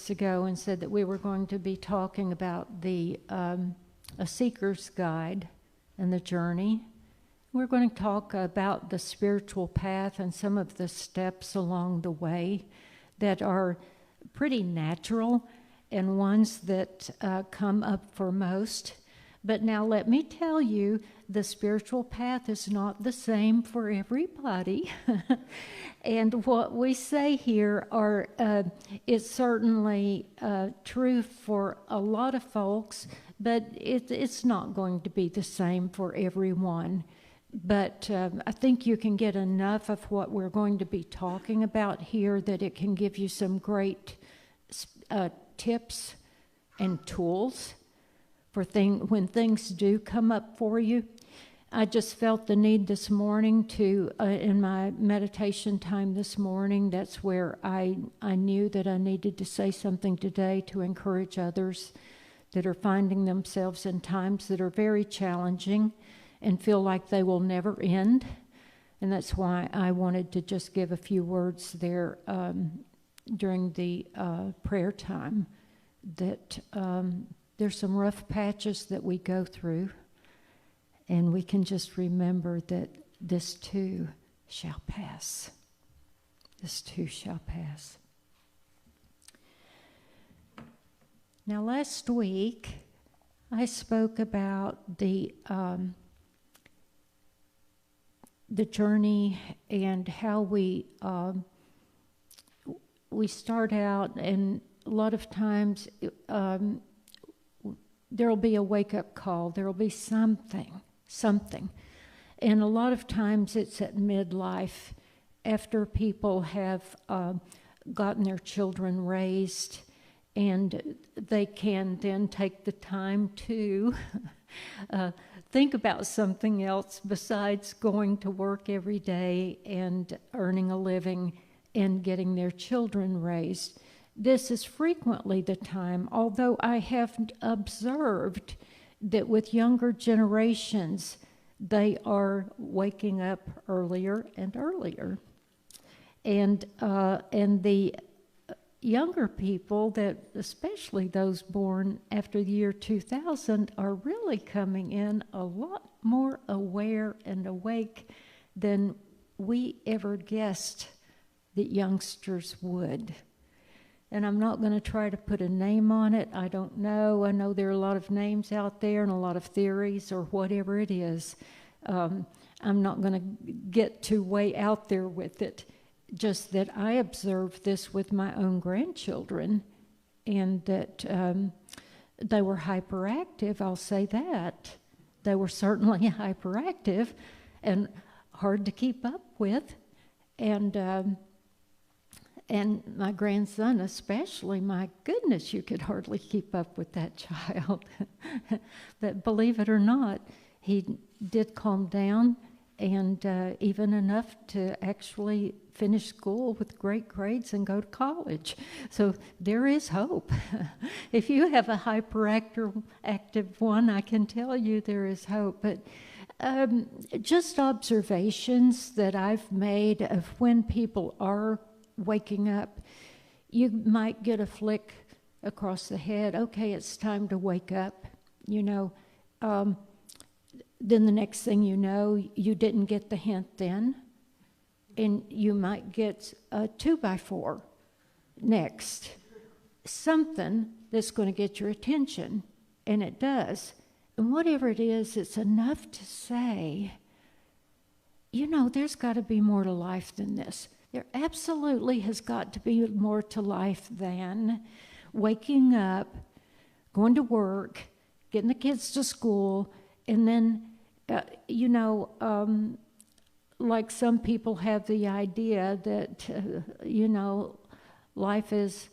weeks ago and said that we were going to be talking about the a seeker's guide and the journey. We're going to talk about the spiritual path and some of the steps along the way that are pretty natural and ones that come up for most. But now let me tell you, the spiritual path is not the same for everybody. And what we say here is certainly true for a lot of folks, but it's not going to be the same for everyone. But I think you can get enough of what we're going to be talking about here that it can give you some great tips and tools for when things do come up for you. I just felt the need this morning to, in my meditation time this morning, that's where I knew that I needed to say something today to encourage others that are finding themselves in times that are very challenging and feel like they will never end. And that's why I wanted to just give a few words there during the prayer time, that there's some rough patches that we go through, and we can just remember that this too shall pass. This too shall pass. Now, last week, I spoke about the journey and how we start out, and a lot of times there will be a wake-up call. There will be something. And a lot of times it's at midlife, after people have gotten their children raised, and they can then take the time to think about something else besides going to work every day and earning a living and getting their children raised. This is frequently the time, although I have observed that with younger generations, they are waking up earlier and earlier. And the younger people, that especially those born after the year 2000, are really coming in a lot more aware and awake than we ever guessed that youngsters would. And I'm not going to try to put a name on it. I don't know. I know there are a lot of names out there and a lot of theories or whatever it is. I'm not going to get too way out there with it. Just that I observed this with my own grandchildren, and that they were hyperactive. I'll say that. They were certainly hyperactive and hard to keep up with. And my grandson especially, my goodness, you could hardly keep up with that child. But believe it or not, he did calm down, and even enough to actually finish school with great grades and go to college. So there is hope. If you have a hyperactive one, I can tell you there is hope. But just observations that I've made of when people are waking up. You might get a flick across the head. Okay, it's time to wake up. Then the next thing you know, you didn't get the hint then, and you might get a 2x4 next. Something that's going to get your attention, and it does. And whatever it is, it's enough to say, there's got to be more to life than this. There absolutely has got to be more to life than waking up, going to work, getting the kids to school, and then, like some people have the idea that, life is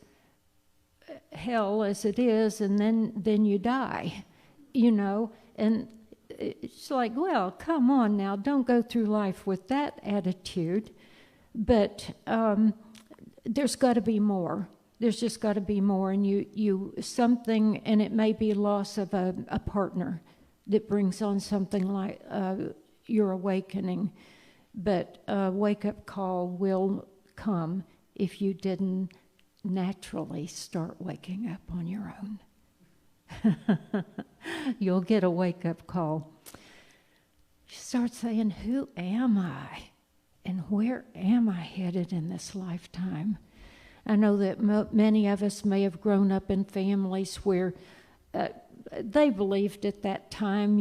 hell as it is, and then you die, and it's like, well, come on now, don't go through life with that attitude. But there's got to be more. There's just got to be more, and you something, and it may be loss of a partner that brings on something like your awakening. But a wake-up call will come if you didn't naturally start waking up on your own. You'll get a wake-up call. You start saying, who am I? And where am I headed in this lifetime? I know that many of us may have grown up in families where they believed at that time,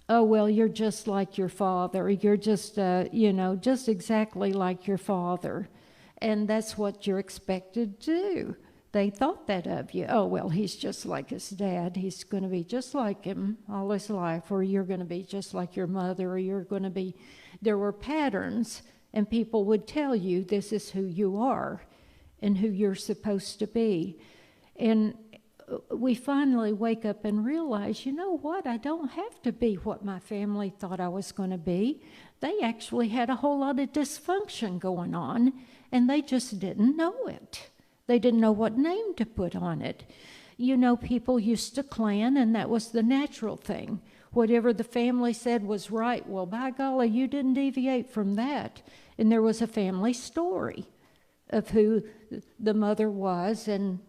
oh, well, you're just like your father. You're just, just exactly like your father. And that's what you're expected to do. They thought that of you. Oh, well, he's just like his dad. He's going to be just like him all his life. Or you're going to be just like your mother. Or you're going to be... There were patterns, and people would tell you this is who you are and who you're supposed to be. And we finally wake up and realize, you know what? I don't have to be what my family thought I was going to be. They actually had a whole lot of dysfunction going on, and they just didn't know it. They didn't know what name to put on it. People used to clan, and that was the natural thing. Whatever the family said was right. Well, by golly, you didn't deviate from that. And there was a family story of who the mother was, and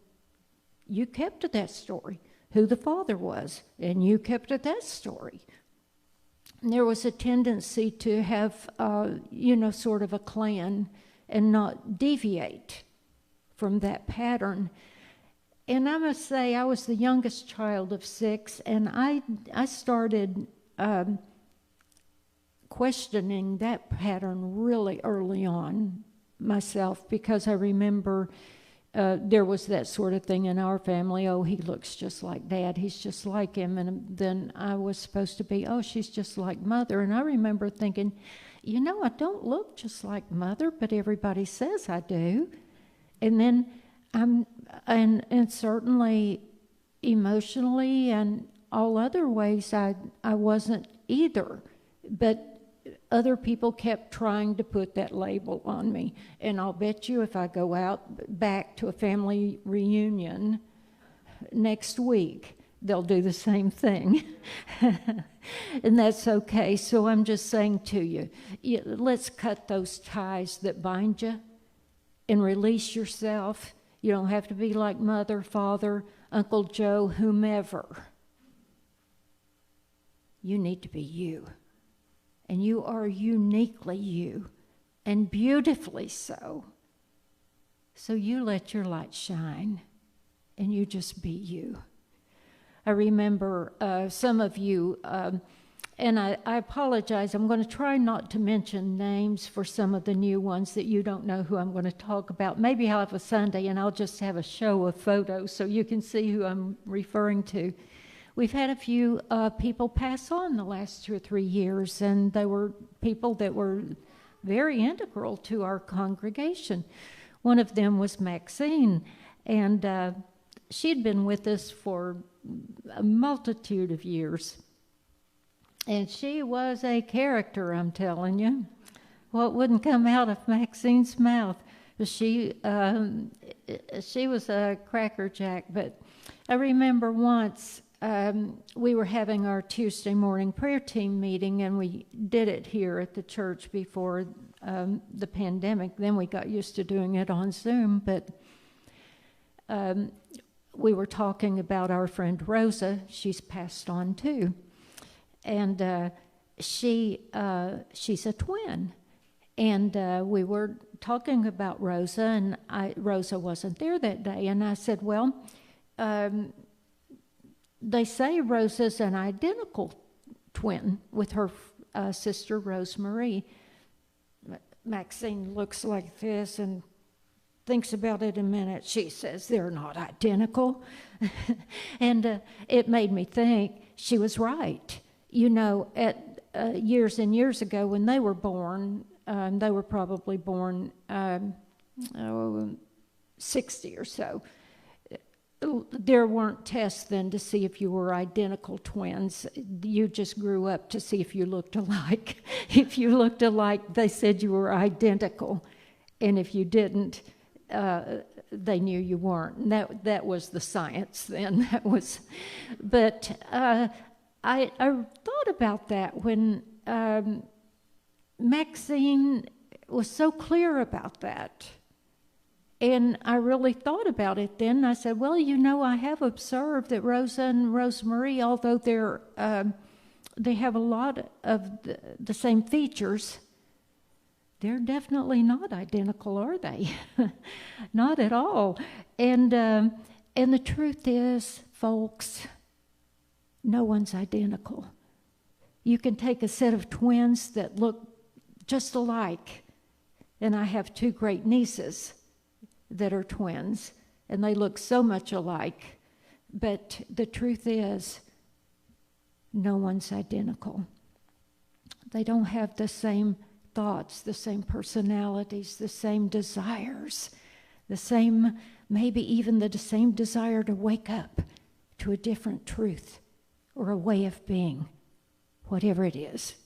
you kept to that story. Who the father was, and you kept to that story. And there was a tendency to have, sort of a clan and not deviate from that pattern. And I must say, I was the youngest child of 6, and I started questioning that pattern really early on myself, because I remember there was that sort of thing in our family. Oh, he looks just like Dad. He's just like him. And then I was supposed to be, oh, she's just like Mother. And I remember thinking, I don't look just like Mother, but everybody says I do. And then and certainly emotionally and all other ways, I wasn't either. But other people kept trying to put that label on me. And I'll bet you if I go out back to a family reunion next week, they'll do the same thing. And that's okay. So I'm just saying to you, let's cut those ties that bind you and release yourself. You don't have to be like Mother, Father, Uncle Joe, whomever. You need to be you. And you are uniquely you, and beautifully so. So you let your light shine, and you just be you. I remember some of you, and I apologize, I'm going to try not to mention names for some of the new ones that you don't know who I'm going to talk about. Maybe I'll have a Sunday and I'll just have a show of photos so you can see who I'm referring to. We've had a few people pass on the last 2 or 3 years, and they were people that were very integral to our congregation. One of them was Maxine, and she'd been with us for a multitude of years. And she was a character, I'm telling you. What wouldn't come out of Maxine's mouth? She was a crackerjack. But I remember once we were having our Tuesday morning prayer team meeting, and we did it here at the church before the pandemic. Then we got used to doing it on Zoom. But we were talking about our friend Rosa. She's passed on too. And she's a twin. And we were talking about Rosa, and Rosa wasn't there that day. And I said, well, they say Rosa's an identical twin with her sister Rosemarie. Maxine looks like this and thinks about it a minute. She says they're not identical. And it made me think she was right. At years and years ago when they were born, they were probably born 60 or so. There weren't tests then to see if you were identical twins. You just grew up to see if you looked alike. If you looked alike, they said you were identical. And if you didn't, they knew you weren't. And that was the science then. But I thought about that when Maxine was so clear about that. And I really thought about it then. And I said, well, I have observed that Rosa and Rosemarie, although they have a lot of the same features, they're definitely not identical, are they? Not at all. And the truth is, folks, no one's identical. You can take a set of twins that look just alike. And I have 2 great nieces that are twins, and they look so much alike. But the truth is, no one's identical. They don't have the same thoughts, the same personalities, the same desires, maybe even the same desire to wake up to a different truth or a way of being, whatever it is.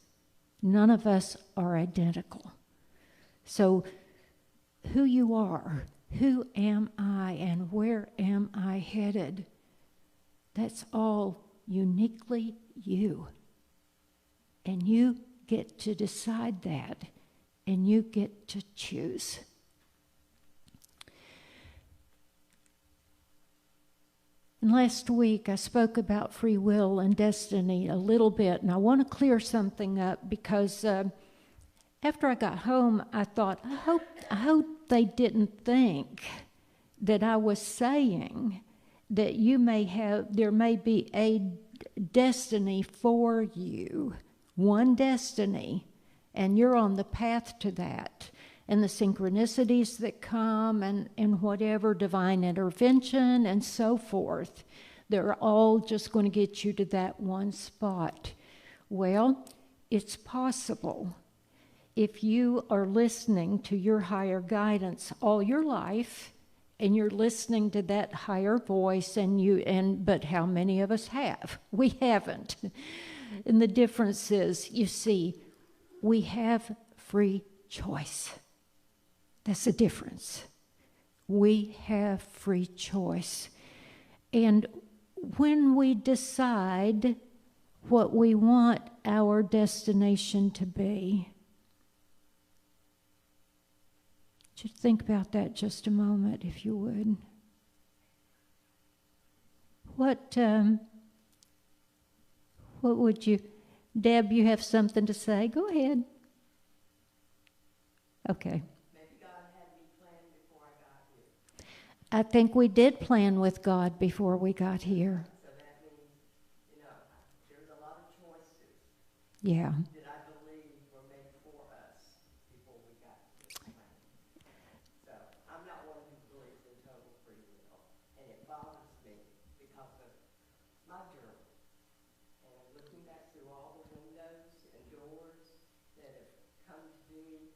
None of us are identical. So who you are, who am I, and where am I headed, that's all uniquely you. And you get to decide that, and you get to choose. And last week I spoke about free will and destiny a little bit, and I want to clear something up because after I got home, I thought, I hope they didn't think that I was saying that there may be a destiny for you, one destiny, and you're on the path to that. And the synchronicities that come and whatever, divine intervention and so forth, they're all just going to get you to that one spot. Well, it's possible. If you are listening to your higher guidance all your life, and you're listening to that higher voice, but how many of us have? We haven't. And the difference is, you see, we have free choice. That's the difference. We have free choice. And when we decide what we want our destination to be, just think about that just a moment, if you would. What would you... Deb, you have something to say? Go ahead. Okay. Maybe God had me plan before I got here. I think we did plan with God before we got here. So that means, there's a lot of choices. Yeah. That I believe were made for us before we got to this planet. So I'm not one who believes in total free will, and it bothers me because of my journey. And looking back through all the windows and doors that have come to be,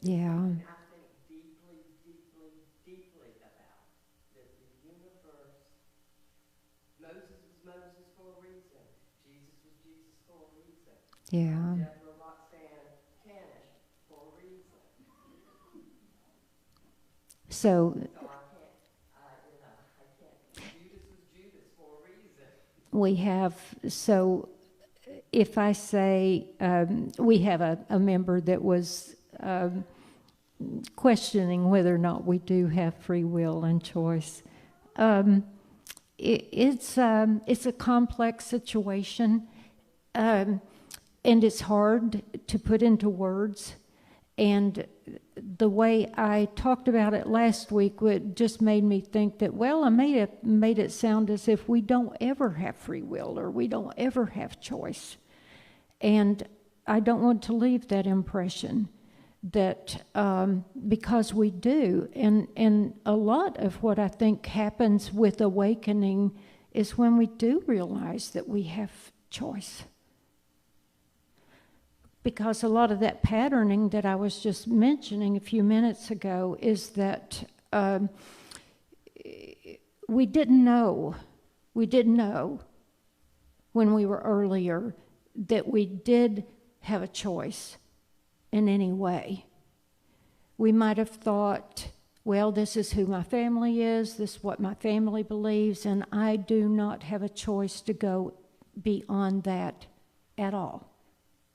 Yeah. I think deeply, deeply, deeply about that the universe. Moses was Moses for a reason. Jesus was Jesus for a reason. Yeah. Deborah Roxanne Canish for a reason. So I can't. Judas was Judas for a reason. we have, so if I say, we have a member that was questioning whether or not we do have free will and choice. It's a complex situation, and it's hard to put into words. And the way I talked about it last week just made me think that, well, I made it sound as if we don't ever have free will or we don't ever have choice. And I don't want to leave that impression that because we do. And a lot of what I think happens with awakening is when we do realize that we have choice. Because a lot of that patterning that I was just mentioning a few minutes ago is that we didn't know when we were earlier that we did have a choice in any way. We might have thought, well, this is who my family is, this is what my family believes, and I do not have a choice to go beyond that at all.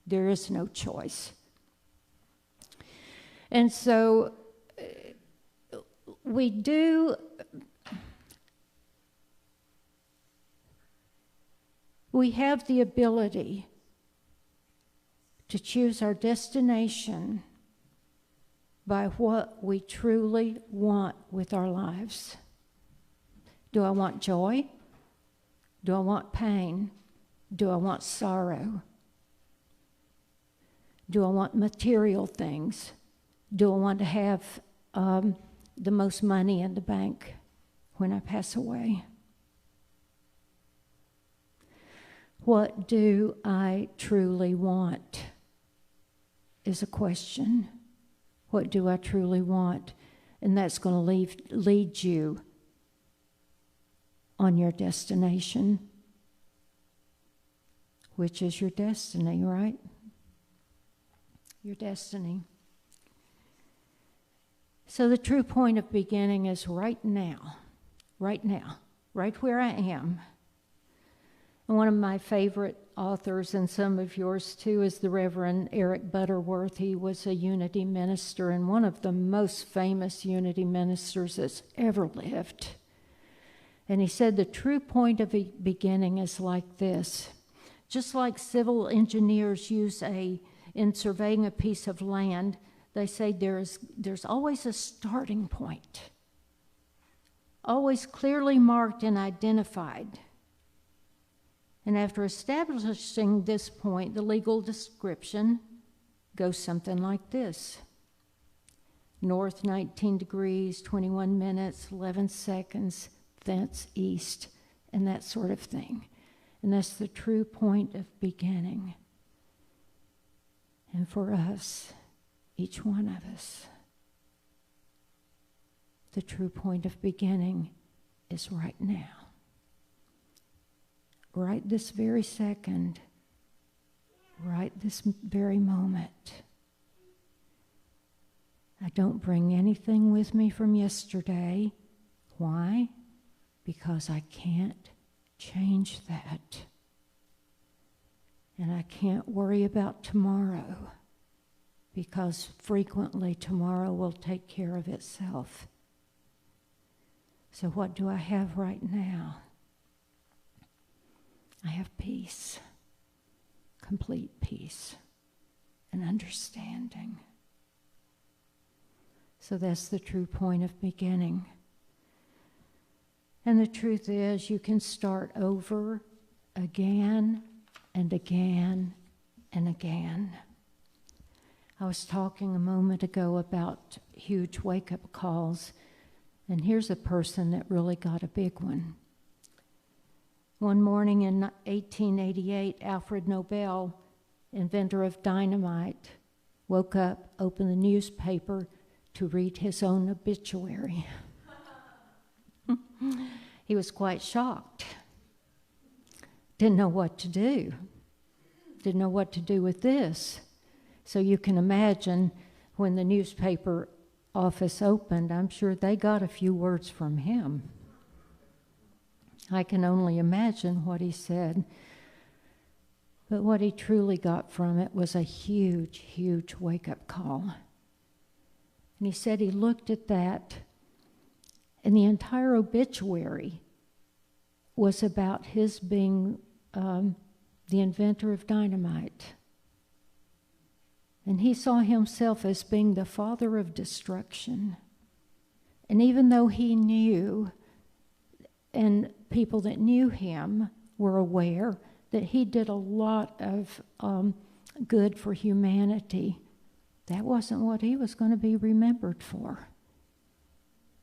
There is no choice. And so we have the ability to choose our destination by what we truly want with our lives. Do I want joy? Do I want pain? Do I want sorrow? Do I want material things? Do I want to have the most money in the bank when I pass away? What do I truly want is a question. What do I truly want? And that's going to lead you on your destination, which is your destiny, right? Your destiny. So the true point of beginning is right now, right where I am. And one of my favorite authors, and some of yours too, is the Reverend Eric Butterworth. He was a Unity minister and one of the most famous Unity ministers that's ever lived. And he said the true point of a beginning is like this. Just like civil engineers use in surveying a piece of land, they say there's always a starting point, always clearly marked and identified. And after establishing this point, the legal description goes something like this. North 19 degrees, 21 minutes, 11 seconds, thence east, and that sort of thing. And that's the true point of beginning. And for us, each one of us, the true point of beginning is right now. Right this very second, right this very moment. I don't bring anything with me from yesterday. Why? Because I can't change that. And I can't worry about tomorrow, because frequently tomorrow will take care of itself. So what do I have right now? I have peace, complete peace and understanding. So that's the true point of beginning. And the truth is, you can start over again and again and again. I was talking a moment ago about huge wake-up calls, and here's a person that really got a big one. One morning in 1888, Alfred Nobel, inventor of dynamite, woke up, opened the newspaper to read his own obituary. He was quite shocked. Didn't know what to do. Didn't know what to do with this. So you can imagine when the newspaper office opened, I'm sure they got a few words from him. I can only imagine what he said. But what he truly got from it was a huge, huge wake-up call. And he said he looked at that, and the entire obituary was about his being the inventor of dynamite. And he saw himself as being the father of destruction. And even though he knew, and people that knew him were aware that he did a lot of good for humanity, that wasn't what he was going to be remembered for.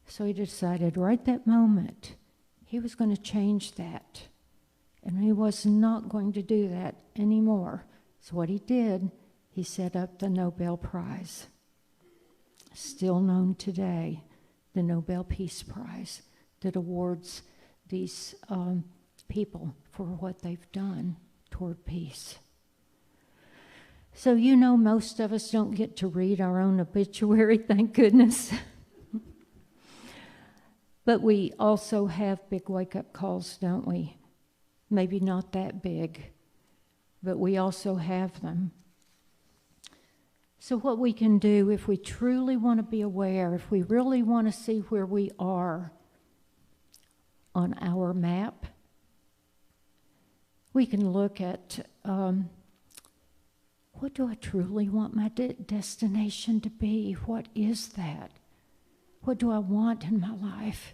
So he decided right that moment he was going to change that. And he was not going to do that anymore. So what he did, he set up the Nobel Prize, still known today, the Nobel Peace Prize, that awards these people for what they've done toward peace. So you know, most of us don't get to read our own obituary, thank goodness. But we also have big wake-up calls, don't we? Maybe not that big, but we also have them. So what we can do if we truly want to be aware, if we really want to see where we are on our map, we can look at what do I truly want my destination to be? What is that? What do I want in my life?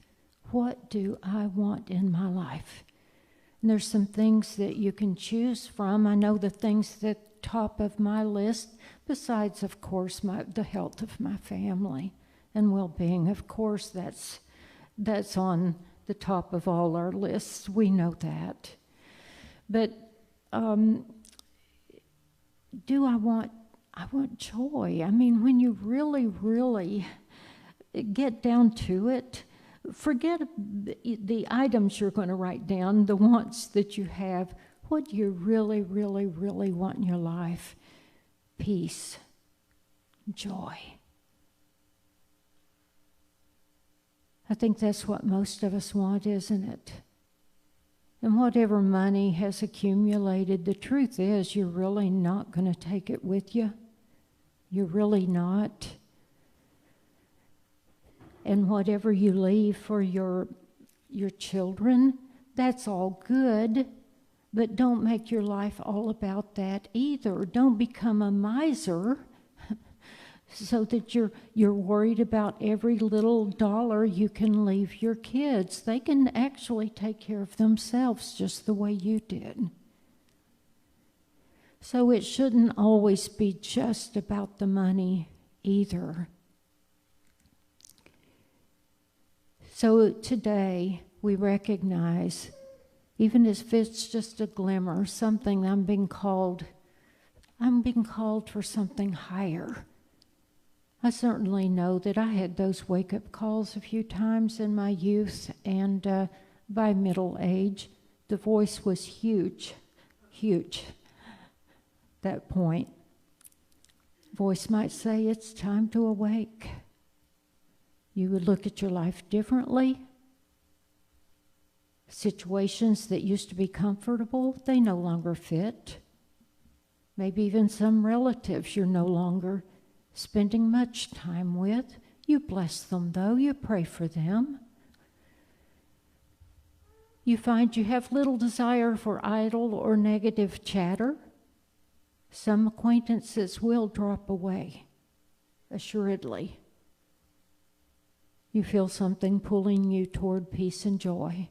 What do I want in my life? And there's some things that you can choose from. I know the things that top of my list, besides, of course, the health of my family and well-being. Of course, that's on the top of all our lists. We know that. But I want joy. I mean, when you really, really get down to it, forget the items you're going to write down, the wants that you have. What do you really, really, really want in your life? Peace, joy. I think that's what most of us want, isn't it? And whatever money has accumulated, the truth is you're really not going to take it with you. You're really not. And whatever you leave for your children, that's all good. But don't make your life all about that either. Don't become a miser so that you're worried about every little dollar you can leave your kids. They can actually take care of themselves just the way you did. So it shouldn't always be just about the money either. So today we recognize, even if it's just a glimmer, something I'm being called for something higher. I certainly know that I had those wake-up calls a few times in my youth, and by middle age, the voice was huge, that point. Voice might say, it's time to awake. You would look at your life differently. Situations that used to be comfortable, they no longer fit. Maybe even some relatives you're no longer spending much time with. You bless them, though. You pray for them. You find you have little desire for idle or negative chatter. Some acquaintances will drop away, assuredly. You feel something pulling you toward peace and joy.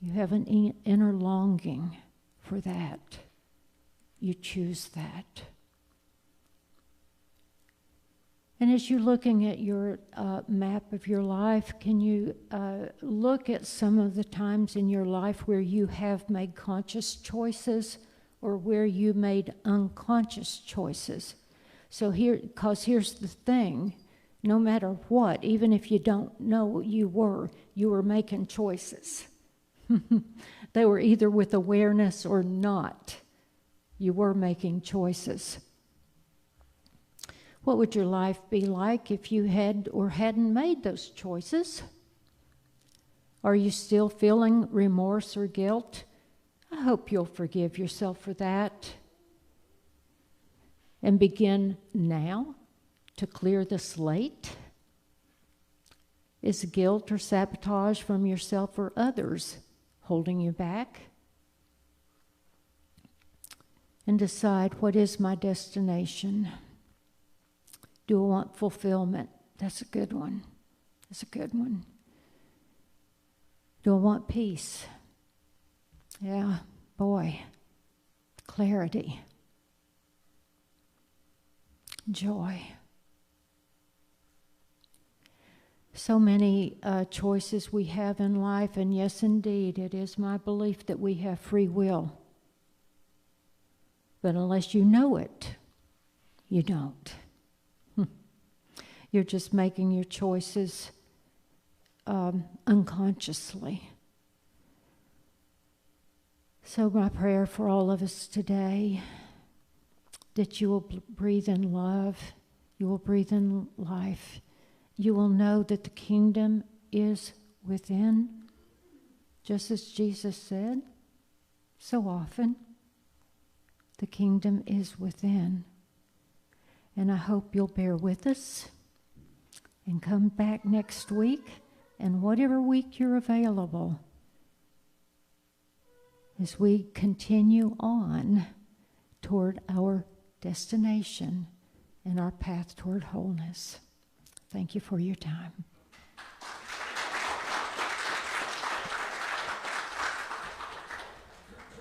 You have an inner longing for that. You choose that. And as you're looking at your map of your life, can you look at some of the times in your life where you have made conscious choices or where you made unconscious choices? So because here's the thing, no matter what, even if you don't know you were making choices. They were either with awareness or not. You were making choices. What would your life be like if you had or hadn't made those choices? Are you still feeling remorse or guilt? I hope you'll forgive yourself for that and begin now to clear the slate. Is guilt or sabotage from yourself or others holding you back? And decide, what is my destination? Do I want fulfillment? That's a good one. That's a good one. Do I want peace? Yeah, boy. Clarity. Joy. So many choices we have in life, and yes, indeed, it is my belief that we have free will. But unless you know it, you don't. You're just making your choices unconsciously. So my prayer for all of us today, that you will breathe in love, you will breathe in life, you will know that the kingdom is within, just as Jesus said so often. The kingdom is within. And I hope you'll bear with us and come back next week, and whatever week you're available, as we continue on toward our destination and our path toward wholeness. Thank you for your time.